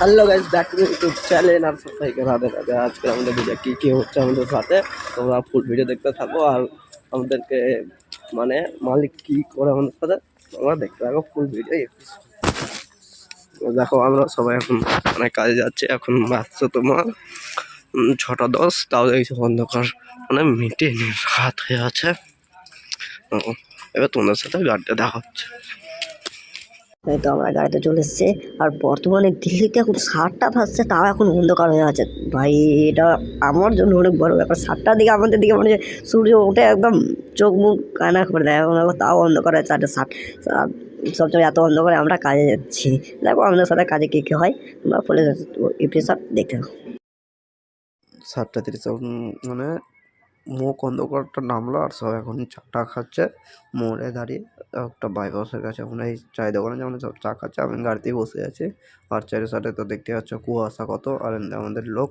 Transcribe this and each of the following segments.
Hello guys, back to YouTube channel. আর সবাইকে রাধে রাধে। আজকে আমাদের ভিডিও কী হচ্ছে আমাদের সাথে, তোমরা ফুল ভিডিও দেখতে থাকো। আর আমাদেরকে মানে মালিক কী করে আমাদের সাথে তোমরা দেখতে থাকো ফুল ভিডিও। দেখো আমরা সবাই এখন মানে কাজে যাচ্ছে। এখন বাচ্চা তোমার 6টা 10, তাও দেখছি অন্ধকার মানে মিটে রাত হয়ে আছে। এবার তোমাদের সাথে গাড়িটা দেখা হচ্ছে। এই তো আমরা গাড়িতে চলে এসেছি। আর বর্তমানে দিল্লিতে এখন 7টা বাজছে, তাও এখন অন্ধকার হয়ে আছে ভাই। এটা আমার জন্য অনেক বড় ব্যাপার। 7টার দিকে আমাদের দিকে মানে সূর্য উঠে একদম চোখ মুখ কানা করে দেয়, এখন তাও অন্ধকার হয়ে 4:60। সবসময় এত অন্ধকারে আমরা কাজে যাচ্ছি। দেখো আমাদের সাথে কাজে কী কী হয় তোমরা বলে এপিসোড দেখতে থাকো। 7টা 30 মানে মুখ অন্ধকারটা নামলো আর সব এখন চা খাচ্ছে মোড়ে দাঁড়িয়ে। একটা বাইপাসের কাছে এখন এই চায়ের দোকানে যেমন সব চা খাচ্ছে, আমি গাড়িতেই বসে আছি। আর চারের সাইডে তো দেখতে পাচ্ছ কুয়াশা কত। আর আমাদের লোক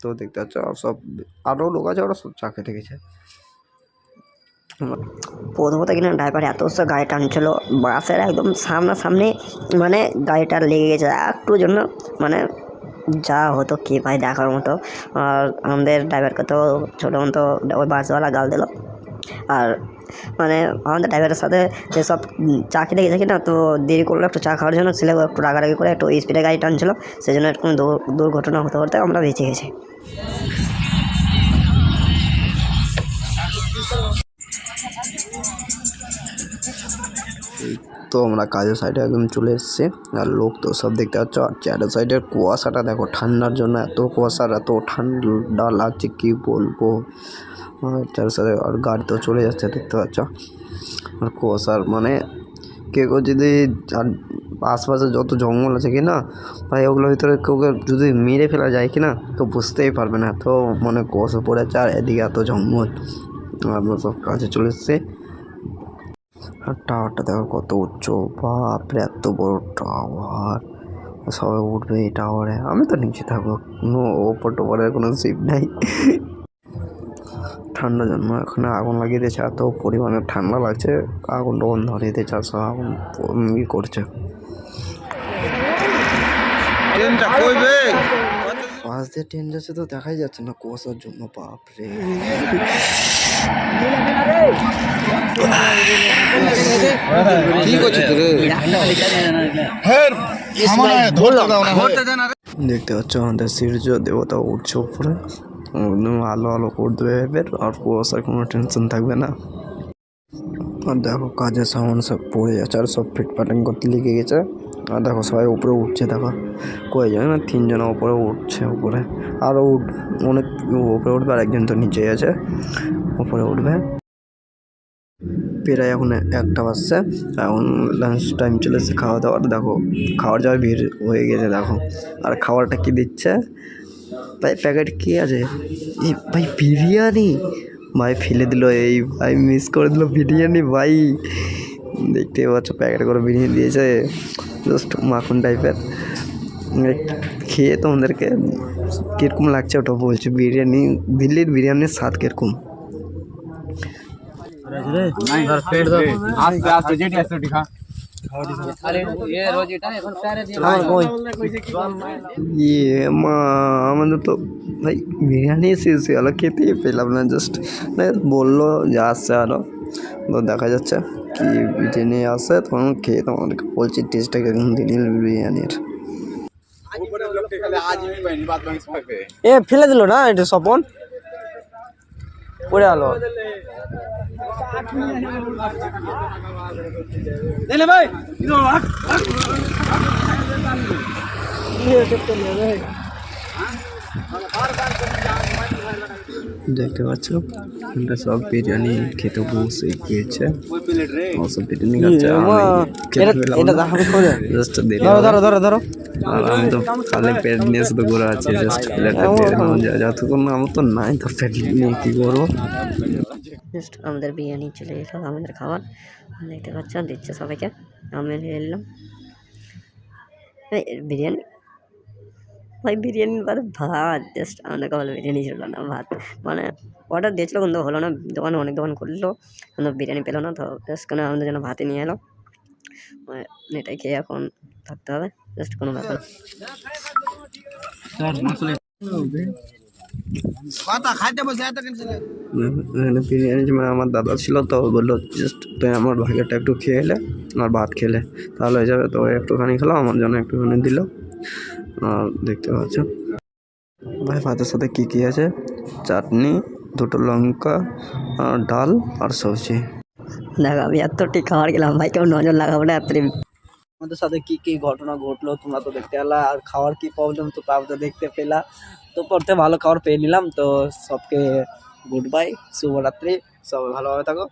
তো দেখতে পাচ্ছ, আর সব আরও লোক আছে, ওরা সব চা খেতে গেছে। প্রথমত কিনা ড্রাইভার এত গাড়ি টানছিল, বাসের একদম সামনাসামনি মানে গাড়িটা লেগে গেছে একটুর জন্য, মানে যা হতো কে ভাই দেখার মতো। আর আমাদের ড্রাইভারকে তো ছোটো মতো ওই বাসওয়ালা গাল দিল। আর মানে আমাদের ড্রাইভারের সাথে যেসব চা খেতে গেছে কিনা, তো দেরি করলো একটু চা খাওয়ার জন্য, ছেলে একটু রাগারাগি করে একটু স্পিডে গাড়ি টানছিল, সেই জন্য এরকম দুর্ঘটনা হতে হতে আমরা বেঁচে গেছি। তো আমরা কাজের সাইডে একদম চলে এসেছি। আর লোক তো সব দেখতে পাচ্ছ। আর চারের সাইডের কুয়াশাটা দেখো, ঠান্ডার জন্য এত কুয়াশার এত ঠান্ডা লাগছে কি বলবো। চারের সাইডে আর গাড়ি তো চলে যাচ্ছে দেখতে পাচ্ছ। আর কুয়াশার মানে কেউ যদি আর আশপাশে যত জঙ্গল আছে কি না ভাই, ওগুলোর ভিতরে কেউকে যদি মেরে ফেলা যায় কি না, তো বুঝতেই পারবে না। এত মানে কুয়াশা পড়েছে আর এদিকে এত জঙ্গল। আমরা সব কাজে চলে এসেছি। আর টাওয়ারটা দেখো কত উচ্চ, বাপরে এত বড় টাওয়ার। সবাই উঠবে এই টাওয়ারে, আমি তো নিচে থাকবো, কোনো ওপর টোপরের কোনো সিট নাই। ঠান্ডার জন্য এখানে আগুন লাগিয়ে দিয়েছে, এত পরিমাণে ঠান্ডা লাগছে। আগুন ধরিয়ে দিয়েছে আর সব আগুন করছে। পাশ দিয়ে ট্রেন যাচ্ছে তো দেখাই যাচ্ছে না কুয়াশার জন্য, বাপরে। দেখতে পাচ্ছ আমাদের সূর্য দেবতা উঠছে উপরে, আলো আলো করে দেবে। আর কুয়াশার কোনো টেনশন থাকবে না। আর দেখো কাজের সামান সব পড়ে যাচ্ছে আর সব ফিটফাটিং করতে লেগে গেছে। আর দেখো সবাই উপরে উঠছে, দেখো কয়েকজন না 3জন উপরে উঠছে। উপরে আরও অনেক উপরে উঠবে, আর একজন তো নিচেই আছে, উপরে উঠবে। প্রায় এখন 1টা বাজছে, এখন লাঞ্চ টাইম চলে এসেছে। খাওয়া দাওয়ার দেখো, খাওয়ার যাওয়ার ভিড় হয়ে গেছে দেখো। আর খাবারটা কি দিচ্ছে ভাই, প্যাকেট কি আছে এই ভাই, বিরিয়ানি ভাই। ফেলে দিল এই ভাই, মিস করে দিল বিরিয়ানি ভাই। দেখতে পাচ্ছ প্যাকেট করে বিরিয়ানি দিয়েছে, জাস্ট মাখন টাইপের। খেয়ে তোমাদেরকে কীরকম লাগছে ওটা বলছি। বিরিয়ানি, দিল্লির বিরিয়ানির স্বাদ কীরকম। আমাদের তো ভাই বিরিয়ানি শেষ হয়ে গেলো, খেতেই পেলাম না। জাস্ট বললো যে আসছে আরও, তো দেখা যাচ্ছে কি বিরিয়ানি আসে তখন খেয়ে তোমাদেরকে বলছি টেস্টটা কেমন দিল্লির বিরিয়ানির। এ ফেলে দিল না এটা, স্বপন পড়ে আলো দেখতে পাচ্ছ এটা সব বিরিয়ানি খেতে বসে গিয়েছে। সব বিরিয়ানি খাচ্ছে, আর আমি তো খালি পেট নিয়ে শুধু ঘুরে আছি। জাস্ট যতক্ষণ আমার তো নাই তো পেট নিয়ে কী করবো। জাস্ট আমাদের বিরিয়ানি চলে এলো, আমাদের খাবার দেখতে পাচ্ছ দিচ্ছে সবাইকে। আমি নিয়ে এলাম বিরিয়ানি ভাই, বিরিয়ানি মানে ভাত। জাস্ট আমাদের কাছে বিরিয়ানি ছিল না, ভাত। মানে অর্ডার দিয়েছিলো কিন্তু হলো না, দোকানে অনেক দোকান করলো কিন্তু বিরিয়ানি পেলো না, তো জাস্ট কেন আমাদের জন্য ভাতে নিয়ে এলো। এটাই খেয়ে এখন থাকতে হবে, জাস্ট কোনো ব্যাপার না। এখানে বিরিয়ানি মানে আমার দাদা ছিল তো বললো জাস্ট তুই আমার ভাগেরটা একটু খেয়ে এলে আর ভাত খেলে তাহলে হয়ে যাবে, তো একটুখানি খেলাম, আমার জন্য একটুখানি দিল। আর দেখতে পাচ্ছ ভাই ভাতের সাথে কী কী আছে, চাটনি, দুটো লঙ্কা, আর ডাল আর সবজি। দেখো আমি এতটি খাবার খেলাম ভাই, কেউ নজর লাগাবো না এত। আমাদের সাথে কি কি ঘটনা ঘটলো তোমরা তো দেখতে পেলা, আর খাওয়ার কি প্রবলেম তো তাও তো দেখতে পেলা। তো করতে ভালো খাবার পেয়ে নিলাম, তো সবকে গুড বাই, শুভরাত্রি, সবাই ভালোভাবে থাকো।